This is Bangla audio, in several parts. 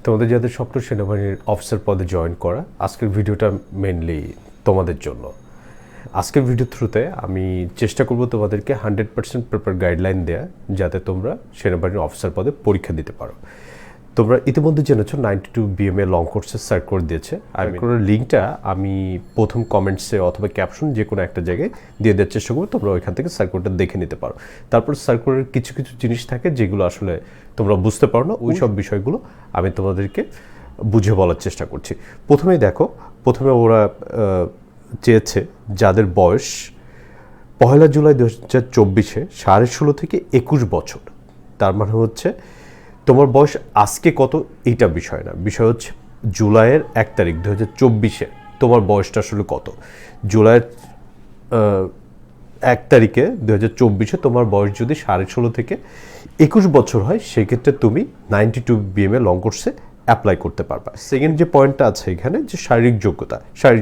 তোমাদের যাদের স্বপ্ন সেনাবাহিনীর অফিসার পদে জয়েন করা, আজকের ভিডিওটা মেনলি তোমাদের জন্য। আজকের ভিডিও থ্রুতে আমি চেষ্টা করব তোমাদেরকে 100% পেপার গাইডলাইন দেয়া, যাতে তোমরা সেনাবাহিনীর অফিসার পদে পরীক্ষা দিতে পারো। তোমরা ইতিমধ্যে জেনেছো 92 BMA লং কোর্সের সার্কুলার দিয়েছে। সার্কুলার লিঙ্কটা আমি প্রথম কমেন্টসে অথবা ক্যাপশন যে কোনো একটা জায়গায় দিয়ে দেওয়ার চেষ্টা করবো, তোমরা ওইখান থেকে সার্কুলারটা দেখে নিতে পারো। তারপর সার্কুলারের কিছু কিছু জিনিস থাকে যেগুলো আসলে তোমরা বুঝতে পারো না, ওই সব বিষয়গুলো আমি তোমাদেরকে বুঝে বলার চেষ্টা করছি। প্রথমে ওরা চেয়েছে যাদের বয়স 1 জুলাই 2024 16.5 থেকে 21 বছর, তার মানে হচ্ছে তোমার বয়স আজকে কত এইটা বিষয় না, বিষয় হচ্ছে জুলাইয়ের 1 তারিখ 2024 তোমার বয়সটা আসলে কত। জুলাইয়ের 1 তারিখে 2024 তোমার বয়স যদি 16.5 থেকে 21 বছর হয়, সেক্ষেত্রে তুমি 92 BMA লং কোর্সে অ্যাপ্লাই করতে পারবা। সেকেন্ড যে পয়েন্টটা আছে এখানে, যে শারীরিক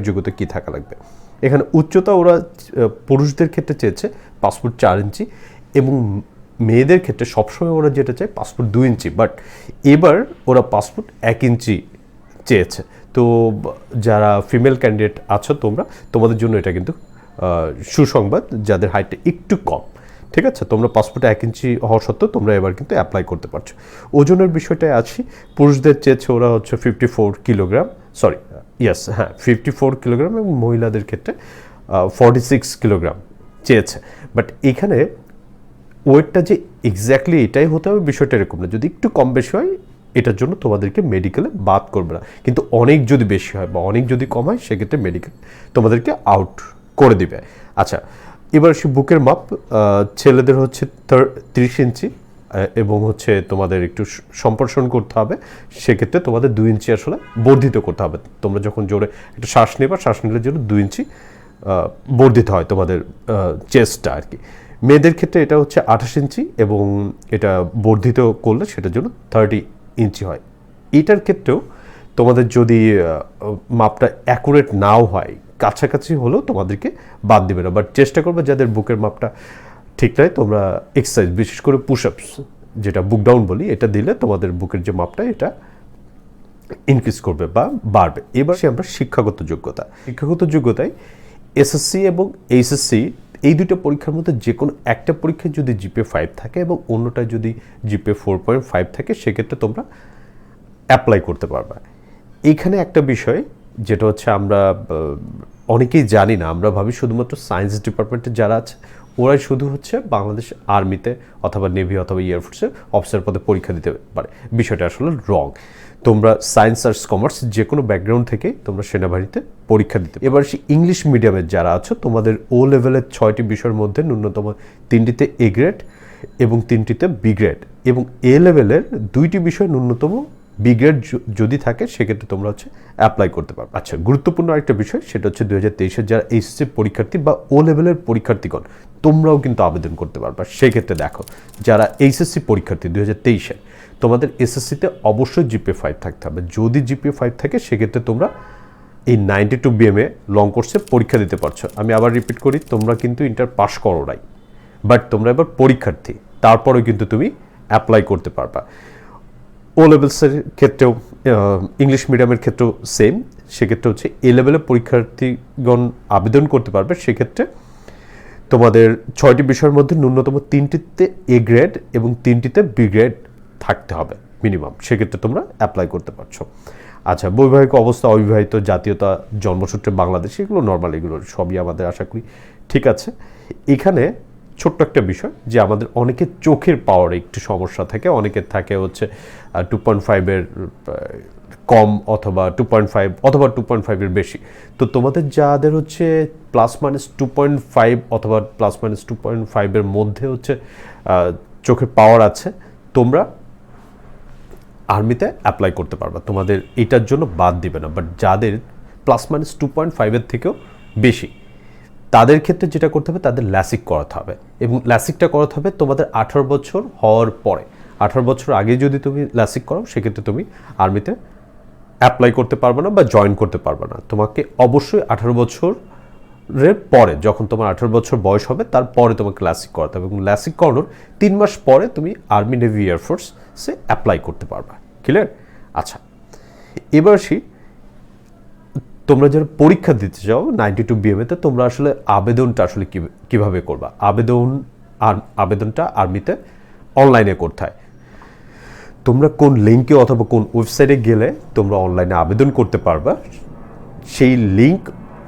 যোগ্যতা কী থাকা লাগবে। এখানে উচ্চতা ওরা পুরুষদের ক্ষেত্রে চেয়েছে পাসপোর্ট 4 ইঞ্চি, এবং মেয়েদের ক্ষেত্রে সবসময় ওরা যেটা চায় পাসপোর্ট 2 ইঞ্চি, বাট এবার ওরা পাসপোর্ট 1 ইঞ্চি চেয়েছে। তো যারা ফিমেল ক্যান্ডিডেট আছো তোমাদের জন্য এটা কিন্তু সুসংবাদ, যাদের হাইটটা একটু কম, ঠিক আছে। তোমরা পাসপোর্টে 1 ইঞ্চি হওয়া সত্ত্বেও তোমরা এবার কিন্তু অ্যাপ্লাই করতে পারছো। ওজনের বিষয়টায় আছি, পুরুষদের চেয়েছে ওরা হচ্ছে 54 কিলোগ্রাম, 54 কিলোগ্রাম, এবং মহিলাদের ক্ষেত্রে 46 কিলোগ্রাম চেয়েছে। বাট এখানে ওয়েটটা যে এক্স্যাক্টলি এটাই হতে হবে বিষয়টা এরকম না, যদি একটু কম বেশি হয় এটার জন্য তোমাদেরকে মেডিকেলে বাদ করবে না, কিন্তু অনেক যদি বেশি হয় বা অনেক যদি কম হয় সেক্ষেত্রে মেডিকেল তোমাদেরকে আউট করে দিবে। আচ্ছা, এবার সে বুকের মাপ ছেলেদের হচ্ছে 30 ইঞ্চি, এবং হচ্ছে তোমাদের একটু সম্প্রসারণ করতে হবে, সেক্ষেত্রে তোমাদের 2 ইঞ্চি আসলে বর্ধিত করতে হবে। তোমরা যখন জোরে একটা শ্বাস নিলে জন্য 2 ইঞ্চি বর্ধিত হয় তোমাদের চেস্টটা আর কি। মেয়েদের ক্ষেত্রে এটা হচ্ছে 28 ইঞ্চি, এবং এটা বর্ধিত করলে সেটার জন্য 30 ইঞ্চি হয়। এটার ক্ষেত্রেও তোমাদের যদি মাপটা অ্যাকুরেট নাও হয়, কাছাকাছি হলেও তোমাদেরকে বাদ দিবে না, বাট চেষ্টা করবে যাদের বুকের মাপটা ঠিক নয়, তোমরা এক্সারসাইজ, বিশেষ করে পুশ আপস যেটা বুক ডাউন বলি, এটা দিলে তোমাদের বুকের যে মাপটা এটা ইনক্রিজ করবে বা বাড়বে। এবার আমরা শিক্ষাগত যোগ্যতায় SSC এবং HSC এই দুটো পরীক্ষার মধ্যে যে কোনো একটা পরীক্ষায় যদি GPA 5 থাকে এবং অন্যটায় যদি GPA 4.5 থাকে, সেক্ষেত্রে তোমরা অ্যাপ্লাই করতে পারবা। এইখানে একটা বিষয় যেটা হচ্ছে আমরা অনেকেই জানি না, আমরা ভাবি শুধুমাত্র সায়েন্স ডিপার্টমেন্টে যারা আছে ওরাই শুধু হচ্ছে বাংলাদেশ আর্মিতে অথবা নেভি অথবা এয়ারফোর্সে অফিসার পদে পরীক্ষা দিতে পারে। বিষয়টা আসলে রং। তোমরা সায়েন্স আর্টস কমার্স যে কোনো ব্যাকগ্রাউন্ড থেকে তোমরা সেনাবাহিনীতে পরীক্ষা দিতে। এবার ইংলিশ মিডিয়ামের যারা আছো, তোমাদের ও লেভেলের 6টি বিষয়ের মধ্যে ন্যূনতম 3টিতে A গ্রেড এবং 3টিতে B গ্রেড, এবং A লেভেলের 2টি বিষয় ন্যূনতম B গ্রেড যদি থাকে, সেক্ষেত্রে তোমরা হচ্ছে অ্যাপ্লাই করতে পারবে। আচ্ছা, গুরুত্বপূর্ণ আরেকটা বিষয়, সেটা হচ্ছে 2023-এর যারা HSC পরীক্ষার্থী বা ও লেভেলের পরীক্ষার্থীগণ, তোমরাও কিন্তু আবেদন করতে পারবে। সেক্ষেত্রে দেখো, যারা HSC পরীক্ষার্থী 2023-এর, তোমাদের SSC-তে অবশ্যই GPA 5 থাকতে হবে। যদি GPA 5 থাকে, সেক্ষেত্রে তোমরা এই 92 BMA লং কোর্সে পরীক্ষা দিতে পারছো। আমি আবার রিপিট করি, তোমরা কিন্তু ইন্টার পাস করো নাই, বাট তোমরা এবার পরীক্ষার্থী, তারপরেও কিন্তু তুমি অ্যাপ্লাই করতে পারবা। ও লেভেলসের ক্ষেত্রেও, ইংলিশ মিডিয়ামের ক্ষেত্রেও সেম। সেক্ষেত্রে হচ্ছে A লেভেলের পরীক্ষার্থীগণ আবেদন করতে পারবে। সেক্ষেত্রে তোমাদের 6টি বিষয়ের মধ্যে ন্যূনতম 3টিতে A গ্রেড এবং 3টিতে B গ্রেড থাকতে হবে মিনিমাম, সেক্ষেত্রে তোমরা অ্যাপ্লাই করতে পারছো। আচ্ছা, বৈবাহিক অবস্থা, অবিবাহিত, জাতীয়তা, জন্মসূত্রে বাংলাদেশ, এগুলো নর্মাল, এগুলো সবই আমাদের আশা করি ঠিক আছে। এখানে ছোট্ট একটা বিষয়, যে আমাদের অনেকের চোখের পাওয়ারে একটু সমস্যা থাকে, অনেকের থাকে হচ্ছে 2.5-এর কম অথবা 2.5 অথবা 2.5-এর বেশি। তো তোমাদের যাদের হচ্ছে +-2.5 অথবা +-2.5-এর মধ্যে হচ্ছে চোখের পাওয়ার আছে, তোমরা আর্মিতে অ্যাপ্লাই করতে পারবা, তোমাদের এটার জন্য বাদ দিবে না। বাট যাদের +-2.5-এর থেকেও বেশি, তাদের ক্ষেত্রে যেটা করতে হবে, তাদের ল্যাসিক করাতে হবে, এবং ল্যাসিকটা করাতে হবে তোমাদের 18 বছর হওয়ার পরে। 18 বছর আগে যদি তুমি ল্যাসিক করো, সেক্ষেত্রে তুমি আর্মিতে অ্যাপ্লাই করতে পারবে না বা জয়েন করতে পারবে না। তোমাকে অবশ্যই 18 বছরের পরে, যখন তোমার 18 বছর বয়স হবে, তারপরে তোমাকে ল্যাসিক করাতে হবে, এবং ল্যাসিক করানোর 3 মাস পরে তুমি আর্মি, নেভি, এয়ারফোর্সে অ্যাপ্লাই করতে পারবা। ক্লিয়ার? আচ্ছা, এবার আসি তোমরা যারা পরীক্ষা দিতে চাও 92 BMA তে তোমরা আসলে আবেদনটা আসলে কিভাবে করবা। আবেদনটা আর্মিতে অনলাইনে করতে হয়। তোমরা কোন লিঙ্কে অথবা কোন ওয়েবসাইটে গেলে তোমরা অনলাইনে আবেদন করতে পারবা, সেই লিঙ্ক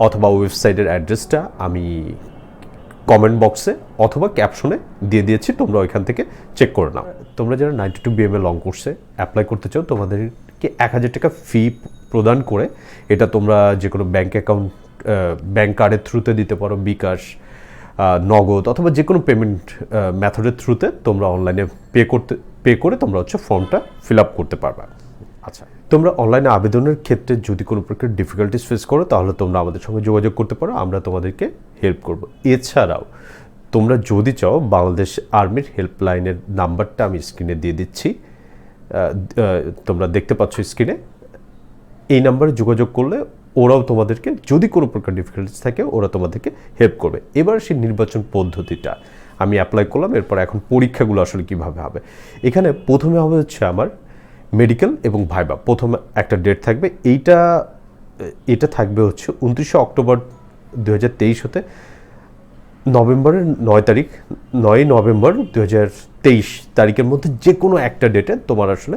অথবা ওয়েবসাইটের অ্যাড্রেসটা আমি কমেন্ট বক্সে অথবা ক্যাপশনে দিয়ে দিয়েছি, তোমরা ওইখান থেকে চেক করে নাও। তোমরা যারা 92 BMA লং কোর্সে অ্যাপ্লাই করতে চাও তোমাদেরকে 1000 টাকা ফি প্রদান করে এটা তোমরা যে কোনো ব্যাঙ্ক অ্যাকাউন্ট ব্যাঙ্ক কার্ডের থ্রুতে দিতে পারো, বিকাশ, নগদ অথবা যে কোনো পেমেন্ট মেথডের থ্রুতে তোমরা অনলাইনে পে করে তোমরা হচ্ছে ফর্মটা ফিল আপ করতে পারবা। আচ্ছা, তোমরা অনলাইনে আবেদনের ক্ষেত্রে যদি কোনো প্রকার ডিফিকাল্টিস ফেস করো তাহলে তোমরা আমাদের সঙ্গে যোগাযোগ করতে পারো, আমরা তোমাদেরকে হেল্প করব। এছাড়াও তোমরা যদি চাও বাংলাদেশ আর্মির হেল্পলাইনের নাম্বারটা আমি স্ক্রিনে দিয়ে দিচ্ছি, তোমরা দেখতে পাচ্ছ স্ক্রিনে। এই নাম্বারে যোগাযোগ করলে ওরাও তোমাদেরকে যদি কোনো প্রকার ডিফিকাল্টিস থাকে ওরা তোমাদেরকে হেল্প করবে। এবার সেই নির্বাচন পদ্ধতিটা আমি অ্যাপ্লাই করলাম, এরপর এখন পরীক্ষাগুলো আসলে কীভাবে হবে। এখানে প্রথমে হবে হচ্ছে আমার মেডিকেল এবং ভাইবা। প্রথমে একটা ডেট থাকবে, এটা থাকবে হচ্ছে 29 অক্টোবর 2023 হতে নভেম্বরের 9 নভেম্বর 2023 তারিখের মধ্যে যে কোনো একটা ডেটে তোমার আসলে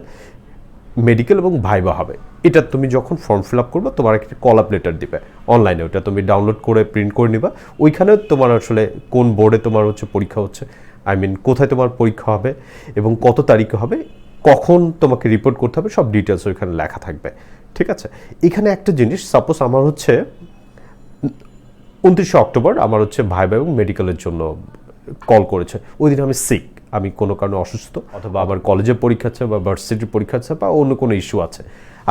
মেডিকেল এবং ভাইবা হবে। এটা তুমি যখন ফর্ম ফিল আপ করবে তোমার একটা কল আপ লেটার দিবে অনলাইনে, ওটা তুমি ডাউনলোড করে প্রিন্ট করে নিবা। ওইখানে তোমার আসলে কোন বোর্ডে তোমার হচ্ছে পরীক্ষা হচ্ছে, কোথায় তোমার পরীক্ষা হবে এবং কত তারিখে হবে, কখন তোমাকে রিপোর্ট করতে হবে, সব ডিটেলস ওইখানে লেখা থাকবে। ঠিক আছে, এখানে একটা জিনিস, সাপোজ আমার হচ্ছে 29 অক্টোবর আমার হচ্ছে ভাইবা এবং মেডিকেলের জন্য কল করেছে, ওই দিন আমি সিক, আমি কোনো কারণে অসুস্থ অথবা আমার কলেজে পরীক্ষা আছে বা ভার্সিটির পরীক্ষা আছে বা অন্য কোনো ইস্যু আছে,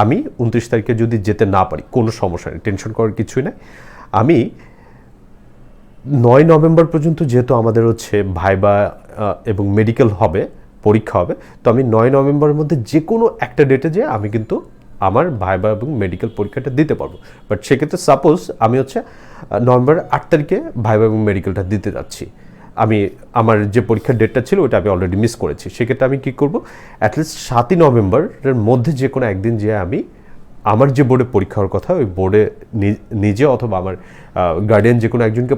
আমি 29 তারিখে যদি যেতে না পারি কোনো সমস্যা নেই, টেনশন করার কিছুই নেই। আমি 9 নভেম্বর পর্যন্ত যেহেতু আমাদের হচ্ছে ভাইবা এবং মেডিকেল হবে, পরীক্ষা হবে, তো আমি 9 নভেম্বরের মধ্যে যে কোনো একটা ডেটে যেয়ে আমি কিন্তু আমার ভাইবা এবং মেডিকেল পরীক্ষাটা দিতে পারবো। বাট সেক্ষেত্রে সাপোজ আমি হচ্ছে নভেম্বরের 8 তারিখে ভাইবা এবং মেডিকেলটা দিতে যাচ্ছি, আমি আমার যে পরীক্ষার ডেটটা ছিল ওটা আমি অলরেডি মিস করেছি, সেক্ষেত্রে আমি কী করবো, অ্যাটলিস্ট 7 নভেম্বরের মধ্যে যে কোনো একদিন যে আমি আমার যে বোর্ডে পরীক্ষা হওয়ার কথা ওই বোর্ডে নিজে অথবা আমার গার্ডিয়ান যে কোনো একজনকে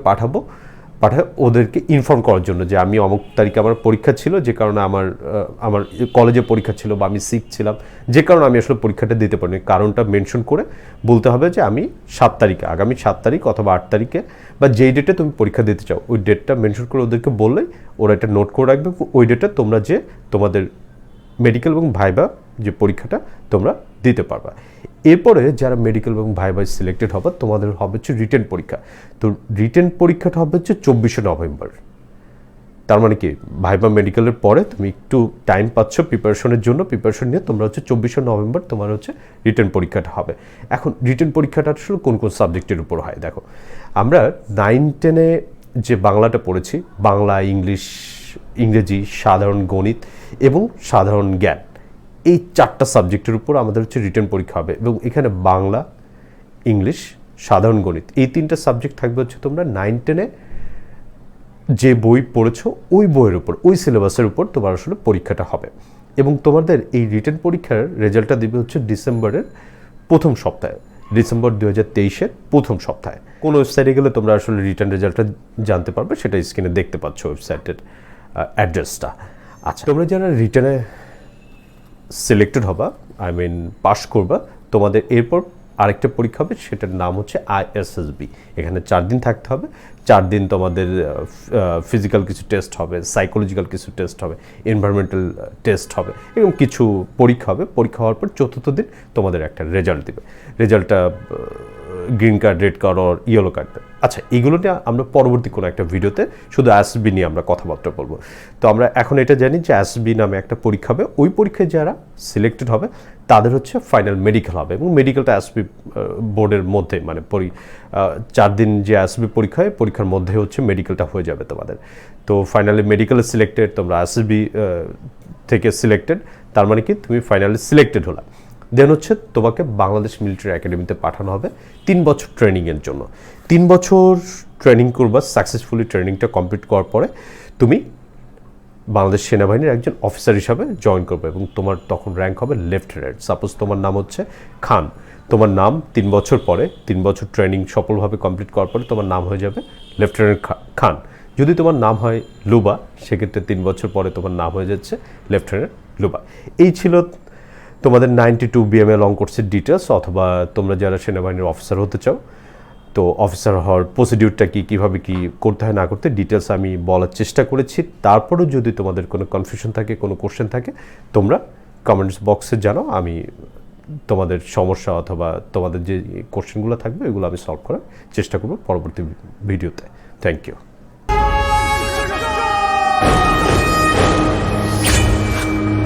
পাঠায় ওদেরকে ইনফর্ম করার জন্য যে আমি অমুক তারিখে আমার পরীক্ষা ছিল, যে কারণে আমার কলেজে পরীক্ষা ছিল বা আমি সিক ছিলাম, যে কারণে আমি আসলে পরীক্ষাটা দিতে পারিনি, কারণটা মেনশন করে বলতে হবে যে আমি 7 তারিখে, আগামী 7 তারিখ অথবা 8 তারিখে বা যেই ডেটে তুমি পরীক্ষা দিতে চাও ওই ডেটটা মেনশন করে ওদেরকে বললেই ওরা এটা নোট করে রাখবে। ওই ডেটে তোমরা যে তোমাদের মেডিকেল এবং ভাইবা যে পরীক্ষাটা তোমরা দিতে পারবা। এরপরে যারা মেডিকেল এবং ভাইবা সিলেক্টেড হবে তোমাদের হবে হচ্ছে রিটেন পরীক্ষা। তো রিটেন পরীক্ষাটা হবে হচ্ছে 24 নভেম্বর। তার মানে কি ভাইবা মেডিকেলের পরে তুমি একটু টাইম পাচ্ছ প্রিপারেশনের জন্য, প্রিপারেশন নিয়ে তোমরা হচ্ছে 24 নভেম্বর তোমার হচ্ছে রিটেন পরীক্ষাটা হবে। এখন রিটেন পরীক্ষাটা আসলে কোন কোন সাবজেক্টের উপর হয় দেখো, আমরা 9-10-এ যে বাংলাটা পড়েছি, বাংলা, ইংরেজি, সাধারণ গণিত এবং সাধারণ জ্ঞান, এই 4টা সাবজেক্টের উপর আমাদের হচ্ছে রিটেন পরীক্ষা হবে। এবং এখানে বাংলা, ইংলিশ, সাধারণ গণিত এই 3টা সাবজেক্ট থাকবে হচ্ছে তোমরা 9-10-এ যে বই পড়েছো ওই বইয়ের উপর, ওই সিলেবাসের উপর তোমার আসলে পরীক্ষাটা হবে। এবং তোমাদের এই রিটেন পরীক্ষার রেজাল্টটা দিবে হচ্ছে ডিসেম্বরের প্রথম সপ্তাহে, ডিসেম্বর 2023-এর প্রথম সপ্তাহে। কোন ওয়েবসাইটে গেলে তোমরা আসলে রিটার্ন রেজাল্টটা জানতে পারবে, সেটা স্ক্রিনে দেখতে পাচ্ছ ওয়েবসাইটের অ্যাড্রেসটা। আচ্ছা, তোমরা যারা রিটার্নে সিলেক্টেড হবা, পাস করবা, তোমাদের এরপর আরেকটা পরীক্ষা হবে, সেটার নাম হচ্ছে ISSB। এখানে 4 দিন থাকতে হবে। 4 দিন তোমাদের ফিজিক্যাল কিছু টেস্ট হবে, সাইকোলজিক্যাল কিছু টেস্ট হবে, এনভায়রনমেন্টাল টেস্ট হবে এবং কিছু পরীক্ষা হবে। পরীক্ষা হওয়ার পর 4র্থ দিন তোমাদের একটা রেজাল্ট দিবে। রেজাল্টটা গ্রিন কার্ড, রেড কার্ড আর ইয়েলো কার্ড। আচ্ছা, এগুলো নিয়ে আমরা পরবর্তী কোনো একটা ভিডিওতে শুধু ISSB নিয়ে আমরা কথাবার্তা বলবো। তো আমরা এখন এটা জানি যে ISSB নামে একটা পরীক্ষা হবে, ওই পরীক্ষায় যারা সিলেক্টেড হবে তাদের হচ্ছে ফাইনাল মেডিকেল হবে এবং মেডিকেলটা ISSB বোর্ডের মধ্যে 4 দিন যে ISSB পরীক্ষা হয় পরীক্ষার মধ্যে হচ্ছে মেডিকেলটা হয়ে যাবে তোমাদের। তো ফাইনালি মেডিকেলে সিলেক্টেড, তোমরা ISSB থেকে সিলেক্টেড, তার মানে কি তুমি ফাইনালি সিলেক্টেড হলা। দেন হচ্ছে তোমাকে বাংলাদেশ মিলিটারি একাডেমিতে পাঠানো হবে 3 বছর ট্রেনিংয়ের জন্য। 3 বছর ট্রেনিং করবা, সাকসেসফুলি ট্রেনিংটা কমপ্লিট করার পরে তুমি বাংলাদেশ সেনাবাহিনীর একজন অফিসার হিসাবে জয়েন করবে এবং তোমার তখন র্যাঙ্ক হবে লেফটেন্যান্ট। সাপোজ তোমার নাম হচ্ছে খান, তোমার নাম 3 বছর পরে, 3 বছর ট্রেনিং সফলভাবে কমপ্লিট করার পরে তোমার নাম হয়ে যাবে লেফটেন্যান্ট খান। যদি তোমার নাম হয় লুবা, সেক্ষেত্রে 3 বছর পরে তোমার নাম হয়ে যাচ্ছে লেফটেন্যান্ট লুবা। এই ছিল তোমাদের 92 BMA লং কোর্সের ডিটেলস। অথবা তোমরা যারা সেনাবাহিনীর অফিসার হতে চাও, তো অফিসার হওয়ার প্রসিডিউরটা কীভাবে কী করতে হয় না করতে ডিটেলস আমি বলার চেষ্টা করেছি। তারপরেও যদি তোমাদের কোনো কনফিউশন থাকে, কোনো কোশ্চেন থাকে, তোমরা কমেন্টস বক্সে জানাও। আমি তোমাদের সমস্যা অথবা তোমাদের যে কোশ্চেনগুলো থাকবে এগুলো আমি সলভ করার চেষ্টা করব পরবর্তী ভিডিওতে। Thank you.